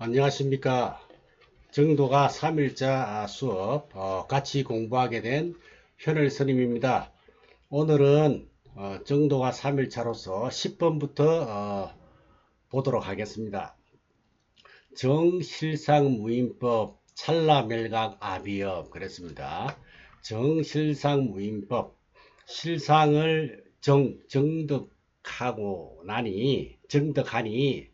안녕하십니까. 정도가 3일자 수업 같이 공부하게 된 현을 스님입니다. 오늘은 정도가 3일차로서 10번부터 보도록 하겠습니다. 정실상무임법 찰나멸각 아비업 그랬습니다. 정실상무임법 실상을 정득하니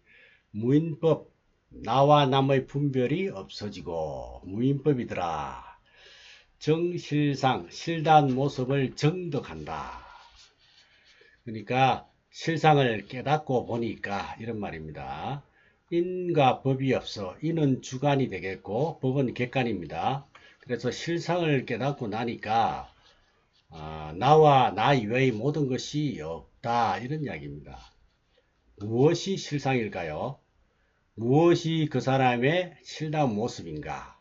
무인법 나와 남의 분별이 없어지고 무인법이더라. 정실상 실단 모습을 정득한다. 그러니까 실상을 깨닫고 보니까 이런 말입니다. 인과 법이 없어 인은 주관이 되겠고 법은 객관입니다. 그래서 실상을 깨닫고 나니까 나와 나 이외의 모든 것이 없다 이런 이야기입니다. 무엇이 실상일까요? 무엇이 그 사람의 실다운 모습인가?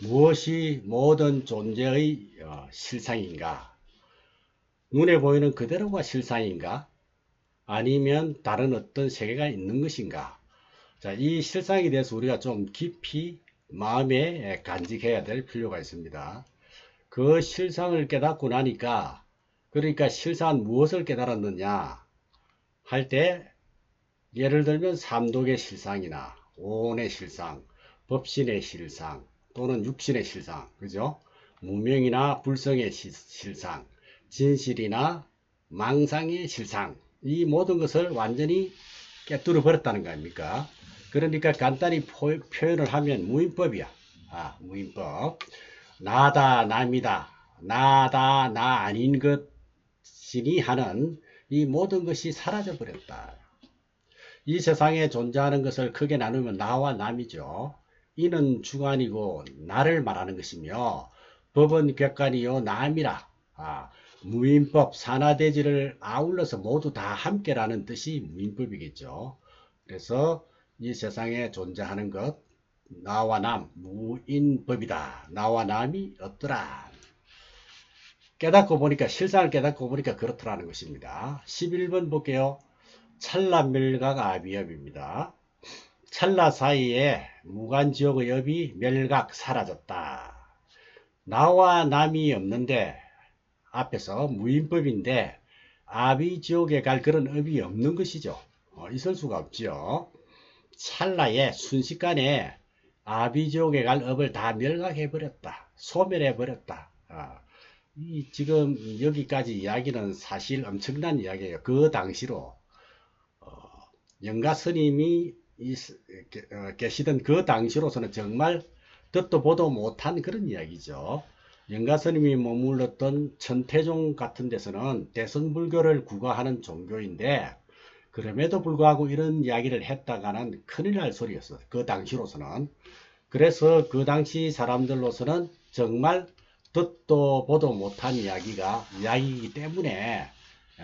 무엇이 모든 존재의 실상인가? 눈에 보이는 그대로가 실상인가? 아니면 다른 어떤 세계가 있는 것인가? 자, 이 실상에 대해서 우리가 좀 깊이 마음에 간직해야 될 필요가 있습니다. 그 실상을 깨닫고 나니까, 그러니까 실상은 무엇을 깨달았느냐 할 때, 예를 들면 삼독의 실상이나 오온의 실상, 법신의 실상 또는 육신의 실상, 그죠? 무명이나 불성의 실상, 진실이나 망상의 실상, 이 모든 것을 완전히 깨뚫어 버렸다는 거 아닙니까? 그러니까 간단히 표현을 하면 무인법이야. 무인법. 나다, 남이다, 나다, 나 아닌 것이니 하는 이 모든 것이 사라져 버렸다. 이 세상에 존재하는 것을 크게 나누면 나와 남이죠. 이는 주관이고 나를 말하는 것이며 법은 객관이요 남이라. 무인법 산하대지를 아울러서 모두 다 함께라는 뜻이 무인법이겠죠. 그래서 이 세상에 존재하는 것 나와 남 무인법이다. 나와 남이 없더라. 깨닫고 보니까 실상을 깨닫고 보니까 그렇더라는 것입니다. 11번 볼게요. 찰나멸각 아비업입니다. 찰나 사이에 무간지옥의 업이 멸각 사라졌다. 나와 남이 없는데 앞에서 무인법인데 아비지옥에 갈 그런 업이 없는 것이죠. 있을 수가 없죠. 찰나에 순식간에 아비지옥에 갈 업을 다 멸각해버렸다. 소멸해버렸다. 지금 여기까지 이야기는 사실 엄청난 이야기예요. 그 당시로 영가 스님이 계시던 그 당시로서는 정말 듣도 보도 못한 그런 이야기죠. 영가 스님이 머물렀던 천태종 같은 데서는 대승불교를 구가하는 종교인데 그럼에도 불구하고 이런 이야기를 했다가는 큰일 날 소리였어. 그 당시로서는. 그래서 그 당시 사람들로서는 정말 듣도 보도 못한 이야기이기 때문에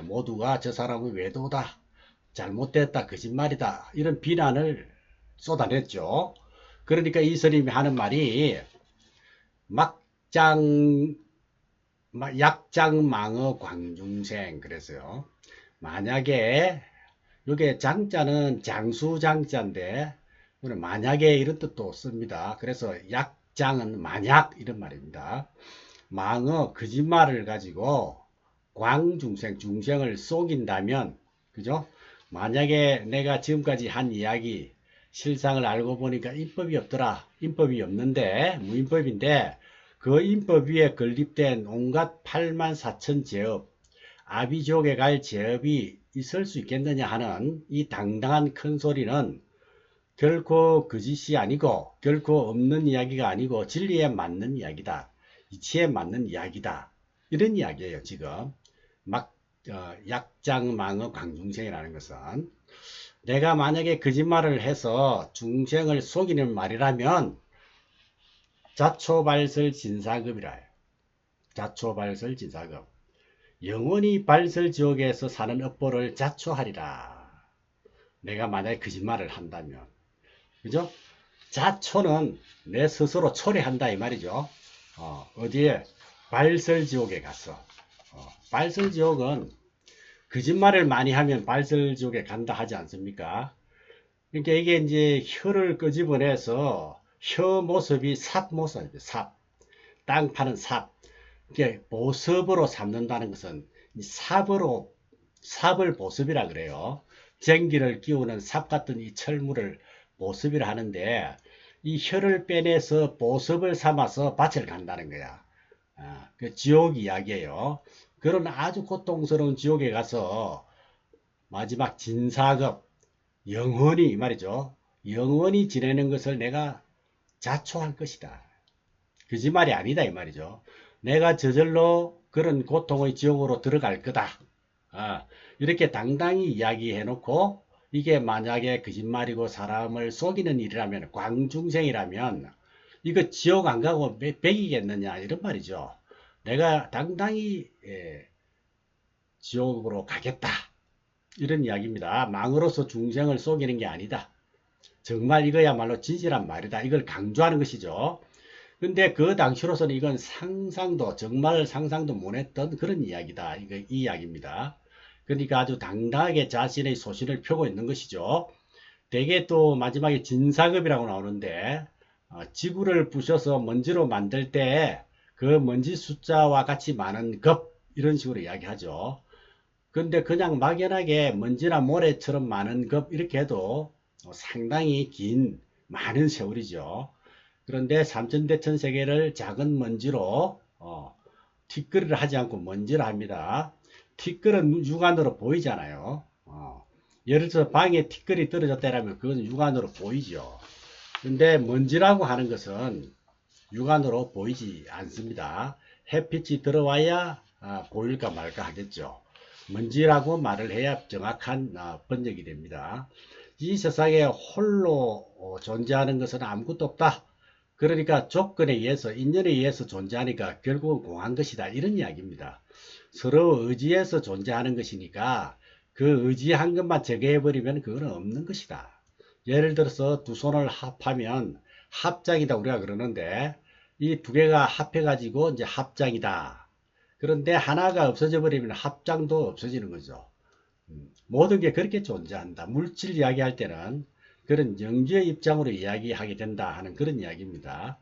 모두가 저 사람은 외도다. 잘못됐다, 거짓말이다, 이런 비난을 쏟아냈죠. 그러니까 이 스님이 하는 말이 약장망어 광중생 그래서요. 만약에 이게 장자는 장수장자인데 만약에 이런 뜻도 씁니다. 그래서 약장은 만약 이런 말입니다. 망어 거짓말을 가지고 광중생 중생을 속인다면 그죠? 만약에 내가 지금까지 한 이야기 실상을 알고 보니까 인법이 없더라. 인법이 없는데 무인법인데 그 인법 위에 건립된 온갖 84,000 제업 아비지옥에 갈 제업이 있을 수 있겠느냐 하는 이 당당한 큰 소리는 결코 거짓이 아니고 결코 없는 이야기가 아니고 진리에 맞는 이야기다. 이치에 맞는 이야기다. 이런 이야기예요. 지금 약장망어 광중생이라는 것은 내가 만약에 거짓말을 해서 중생을 속이는 말이라면 자초발설진사급이라 해요. 자초발설진사급. 영원히 발설지옥에서 사는 업보를 자초하리라. 내가 만약에 거짓말을 한다면. 그죠? 자초는 내 스스로 초래한다 이 말이죠. 어디에? 발설지옥에 갔어. 발설지옥은 거짓말을 많이 하면 발설지옥에 간다 하지 않습니까? 그러니까 이게 이제 혀를 끄집어내서 혀 모습이 삽 모습이죠. 삽. 땅 파는 삽. 이게 보습으로 삼는다는 것은 이 삽으로, 삽을 보습이라 그래요. 전기를 끼우는 삽 같은 이 철물을 보습이라 하는데, 이 혀를 빼내서 보습을 삼아서 밭을 간다는 거야. 그 지옥 이야기예요. 그런 아주 고통스러운 지옥에 가서 마지막 진사급, 영원히 이 말이죠. 영원히 지내는 것을 내가 자초할 것이다. 거짓말이 아니다 이 말이죠. 내가 저절로 그런 고통의 지옥으로 들어갈 거다. 이렇게 당당히 이야기해 놓고, 이게 만약에 거짓말이고 사람을 속이는 일이라면, 광중생이라면 이거 지옥 안 가고 백이겠느냐 이런 말이죠. 내가 당당히 지옥으로 가겠다 이런 이야기입니다. 망으로서 중생을 속이는 게 아니다. 정말 이거야말로 진실한 말이다. 이걸 강조하는 것이죠. 근데 그 당시로서는 이건 상상도, 정말 상상도 못했던 그런 이야기다. 이 이야기입니다. 그러니까 아주 당당하게 자신의 소신을 펴고 있는 것이죠. 대개 또 마지막에 진사급이라고 나오는데, 지구를 부셔서 먼지로 만들 때 그 먼지 숫자와 같이 많은 급, 이런 식으로 이야기하죠. 근데 그냥 막연하게 먼지나 모래처럼 많은 급 이렇게 해도 상당히 긴 많은 세월이죠. 그런데 삼천대천 세계를 작은 먼지로 티끌을 하지 않고 먼지를 합니다. 티끌은 육안으로 보이잖아요. 예를 들어서 방에 티끌이 떨어졌다면 그건 육안으로 보이죠. 근데 먼지라고 하는 것은 육안으로 보이지 않습니다. 햇빛이 들어와야 보일까 말까 하겠죠. 먼지라고 말을 해야 정확한 번역이 됩니다. 이 세상에 홀로 존재하는 것은 아무것도 없다. 그러니까 조건에 의해서, 인연에 의해서 존재하니까 결국은 공한 것이다. 이런 이야기입니다. 서로 의지해서 존재하는 것이니까 그 의지한 것만 제거해버리면 그거는 없는 것이다. 예를 들어서 두 손을 합하면 합장이다 우리가 그러는데, 이 두 개가 합해가지고 이제 합장이다. 그런데 하나가 없어져 버리면 합장도 없어지는 거죠. 모든 게 그렇게 존재한다. 물질 이야기할 때는 그런 영지의 입장으로 이야기하게 된다 하는 그런 이야기입니다.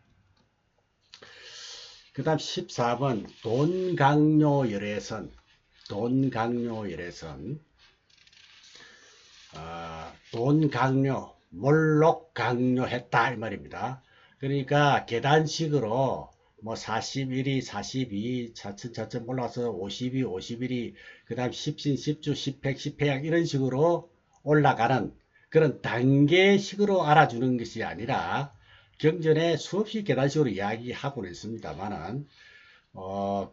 그 다음 14번 돈강요열애선. 돈강요열애선. 돈강요, 몰록 강요했다 이 말입니다. 그러니까 계단식으로 뭐 41위, 42, 차츰차츰 올라서 52, 51위, 그 다음 10신, 10주, 10팩, 10패약 이런 식으로 올라가는 그런 단계식으로 알아주는 것이 아니라, 경전에 수없이 계단식으로 이야기하고는 있습니다만은,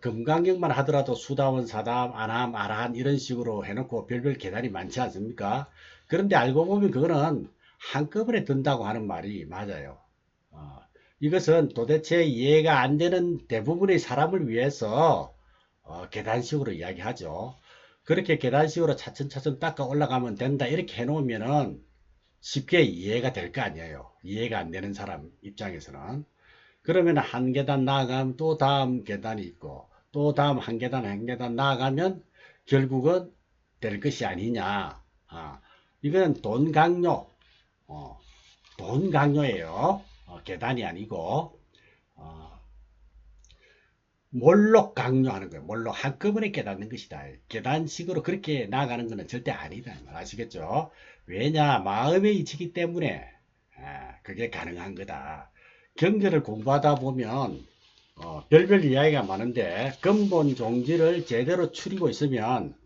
금강경만 하더라도 수다원, 사다함, 아나함, 아라한 이런 식으로 해놓고 별별 계단이 많지 않습니까? 그런데 알고 보면 그거는 한꺼번에 든다고 하는 말이 맞아요. 이것은 도대체 이해가 안 되는 대부분의 사람을 위해서 계단식으로 이야기하죠. 그렇게 계단식으로 차츰차츰 닦아 올라가면 된다 이렇게 해놓으면은 쉽게 이해가 될 거 아니에요. 이해가 안 되는 사람 입장에서는. 그러면 한 계단 나아가면 또 다음 계단이 있고, 또 다음 한 계단 한 계단 나아가면 결국은 될 것이 아니냐. 이건 돈 강요, 돈 강요예요. 계단이 아니고, 몰록 강요하는 거예요. 몰록 한꺼번에 깨닫는 것이다. 계단식으로 그렇게 나아가는 것은 절대 아니다. 아시겠죠? 왜냐? 마음의 이치기 때문에 그게 가능한 거다. 경전을 공부하다 보면 별별 이야기가 많은데, 근본 종지를 제대로 추리고 있으면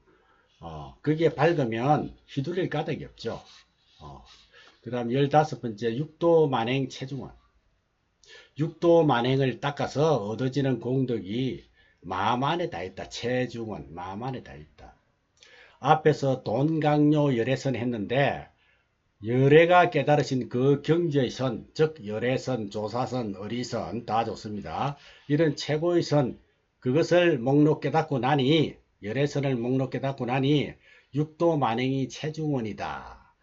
그게 밝으면 휘둘릴 까닭이 없죠. 그 다음 15번째 육도 만행 체중원. 육도 만행을 닦아서 얻어지는 공덕이 마음 안에 다 있다. 체중원, 마음 안에 다 있다. 앞에서 돈강요 열애선 했는데, 열애가 깨달으신 그 경지의 선, 즉 열애선, 조사선, 어리선 다 좋습니다. 이런 최고의 선, 그것을 목록 깨닫고 나니, 열애선을 목록 깨닫고 나니 육도 만행이 체중원이다.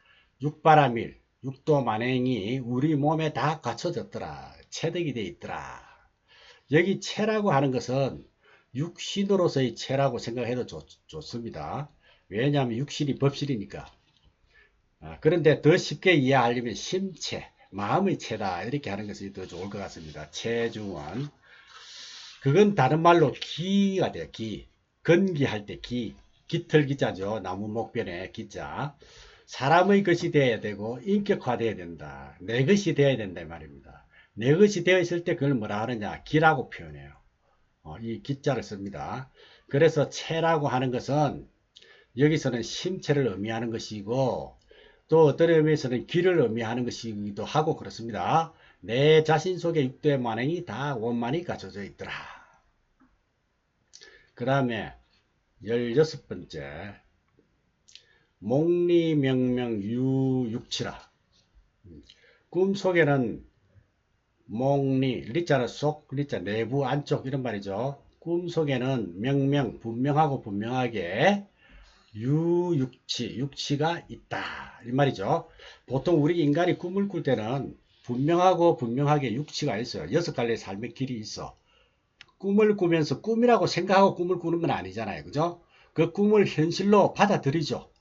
육바라밀, 육도 만행이 우리 몸에 다 갖춰졌더라. 체득이 돼 있더라. 여기 체라고 하는 것은 육신으로서의 체라고 생각해도 좋습니다. 왜냐하면 육신이 법실이니까. 그런데 더 쉽게 이해하려면 심체, 마음의 체다 이렇게 하는 것이 더 좋을 것 같습니다. 체중원. 그건 다른 말로 기가 돼요. 기. 건기할 때 기. 깃털기자죠. 나무 목변에 기자. 사람의 것이 되어야 되고 인격화되어야 된다. 내 것이 되어야 된다 이 말입니다. 내 것이 되어 있을 때 그걸 뭐라 하느냐? 기라고 표현해요. 이 기자를 씁니다. 그래서 체라고 하는 것은 여기서는 심체를 의미하는 것이고 또 어떤 의미에서는 기를 의미하는 것이기도 하고 그렇습니다. 내 자신 속에 육도의 만행이 다 원만히 갖춰져 있더라. 그 다음에 16번째 목리명명유육치라. 꿈속에는 목리, 리자는 속, 리자 내부 안쪽 이런 말이죠. 꿈속에는 명명 분명하고 분명하게 유육치, 육치가 있다 이 말이죠. 보통 우리 인간이 꿈을 꿀 때는 분명하고 분명하게 육치가 있어요. 6갈래의 삶의 길이 있어. 꿈을 꾸면서 꿈이라고 생각하고 꿈을 꾸는 건 아니잖아요. 그죠? 그 꿈을 현실로 받아들이죠.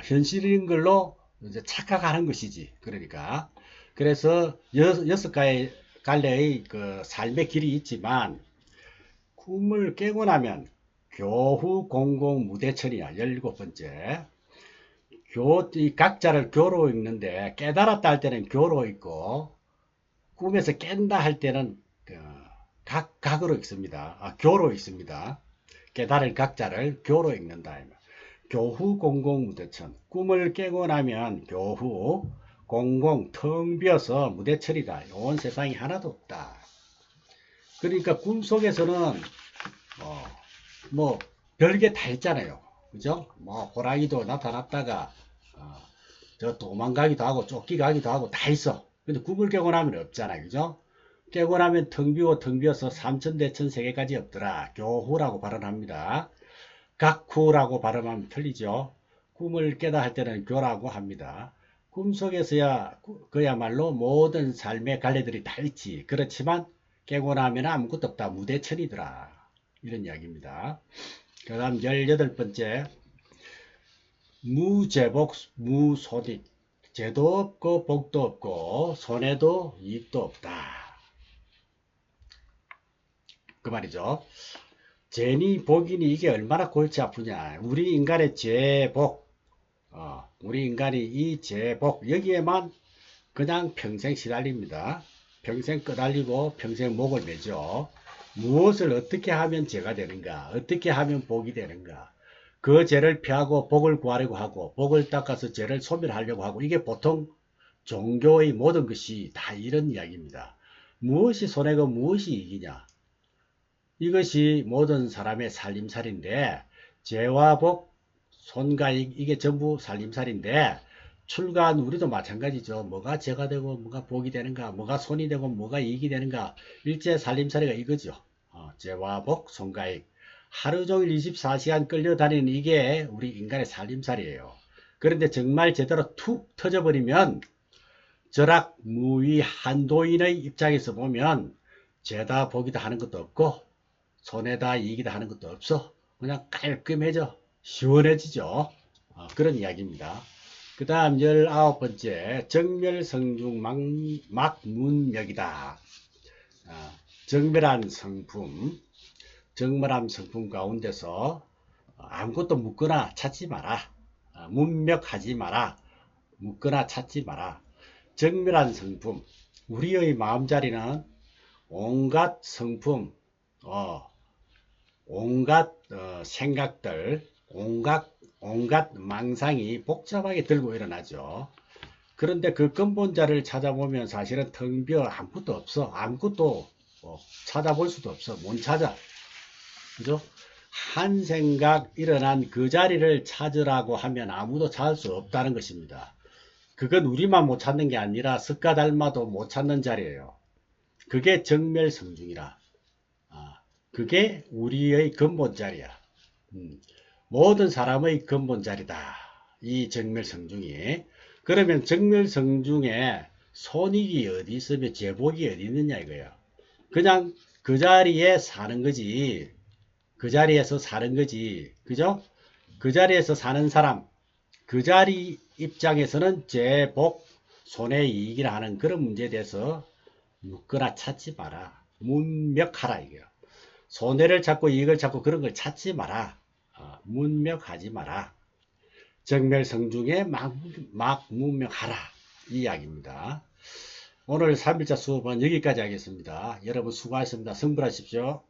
현실인 걸로 이제 착각하는 것이지. 그러니까. 그래서 6갈래의 그 삶의 길이 있지만 꿈을 깨고 나면 교후 공공 무대천이야. 17번째. 이 각자를 교로 읽는데 깨달았다 할 때는 교로 읽고 꿈에서 깬다 할 때는 각으로 읽습니다. 교로 읽습니다. 깨달을 각자를 교로 읽는다. 교후 공공 무대천. 꿈을 깨고 나면 교후 공공 텅 비어서 무대천이다. 온 세상이 하나도 없다. 그러니까 꿈속에서는 뭐 별게 다 있잖아요. 그죠? 뭐 호랑이도 나타났다가 저 도망가기도 하고 쫓기가기도 하고 다 있어. 근데 꿈을 깨고 나면 없잖아요. 그죠? 깨고 나면 텅 비고 텅 비어서 삼천대천 세계까지 없더라. 교후라고 발언합니다. 각후라고 발음하면 틀리죠. 꿈을 깨다 할 때는 교라고 합니다. 꿈속에서야 그야말로 모든 삶의 갈래들이 다 있지. 그렇지만 깨고 나면 아무것도 없다. 무대천이더라. 이런 이야기입니다. 그 다음 18번째 무제복 무손익. 죄도 없고 복도 없고 손해도 이익도 없다. 그 말이죠. 죄니 복이니 이게 얼마나 골치 아프냐. 우리 인간의 죄복, 우리 인간이 이 죄복 여기에만 그냥 평생 시달립니다. 평생 끄달리고 평생 목을 매죠. 무엇을 어떻게 하면 죄가 되는가, 어떻게 하면 복이 되는가. 그 죄를 피하고 복을 구하려고 하고 복을 닦아서 죄를 소멸하려고 하고 이게 보통 종교의 모든 것이 다 이런 이야기입니다. 무엇이 손해고 무엇이 이익이냐. 이것이 모든 사람의 살림살인데 죄와 복, 손과 이익 이게 전부 살림살인데 출가한 우리도 마찬가지죠. 뭐가 죄가 되고 뭐가 복이 되는가, 뭐가 손이 되고 뭐가 이익이 되는가. 일제 살림살이가 이거죠. 죄와 복, 손과 이익. 하루 종일 24시간 끌려다니는 이게 우리 인간의 살림살이에요. 그런데 정말 제대로 툭 터져버리면 절악무위 한도인의 입장에서 보면 죄다 복이다 하는 것도 없고 손해다 이익이다 하는 것도 없어. 그냥 깔끔해져. 시원해지죠. 그런 이야기입니다. 그 다음 19번째 정멸성중 막문역이다. 정멸한 성품, 정멸한 성품 가운데서 아무것도 묻거나 찾지 마라. 문맥하지 마라. 묻거나 찾지 마라. 정멸한 성품, 우리의 마음자리는 온갖 성품, 온갖 생각들, 온갖 망상이 복잡하게 들고 일어나죠. 그런데 그 근본자를 찾아보면 사실은 텅 비어 아무것도 없어. 아무것도 찾아볼 수도 없어. 못 찾아. 그죠? 한 생각 일어난 그 자리를 찾으라고 하면 아무도 찾을 수 없다는 것입니다. 그건 우리만 못 찾는 게 아니라 석가 닮아도 못 찾는 자리예요. 그게 정멸성중이라. 그게 우리의 근본 자리야. 모든 사람의 근본 자리다. 이 정멸성중이. 그러면 정멸성중에 손익이 어디 있으며 제복이 어디 있느냐 이거예요. 그냥 그 자리에 사는 거지. 그 자리에서 사는 거지. 그죠? 그 자리에서 사는 사람. 그 자리 입장에서는 제복, 손해이익이라 하는 그런 문제에 대해서 묻거나 찾지 마라. 문명하라 이게요. 손해를 찾고 이익을 찾고 그런 걸 찾지 마라. 문명하지 마라. 정멸성중에 막 문명하라. 이 이야기입니다. 오늘 3일자 수업은 여기까지 하겠습니다. 여러분 수고하셨습니다. 성불하십시오.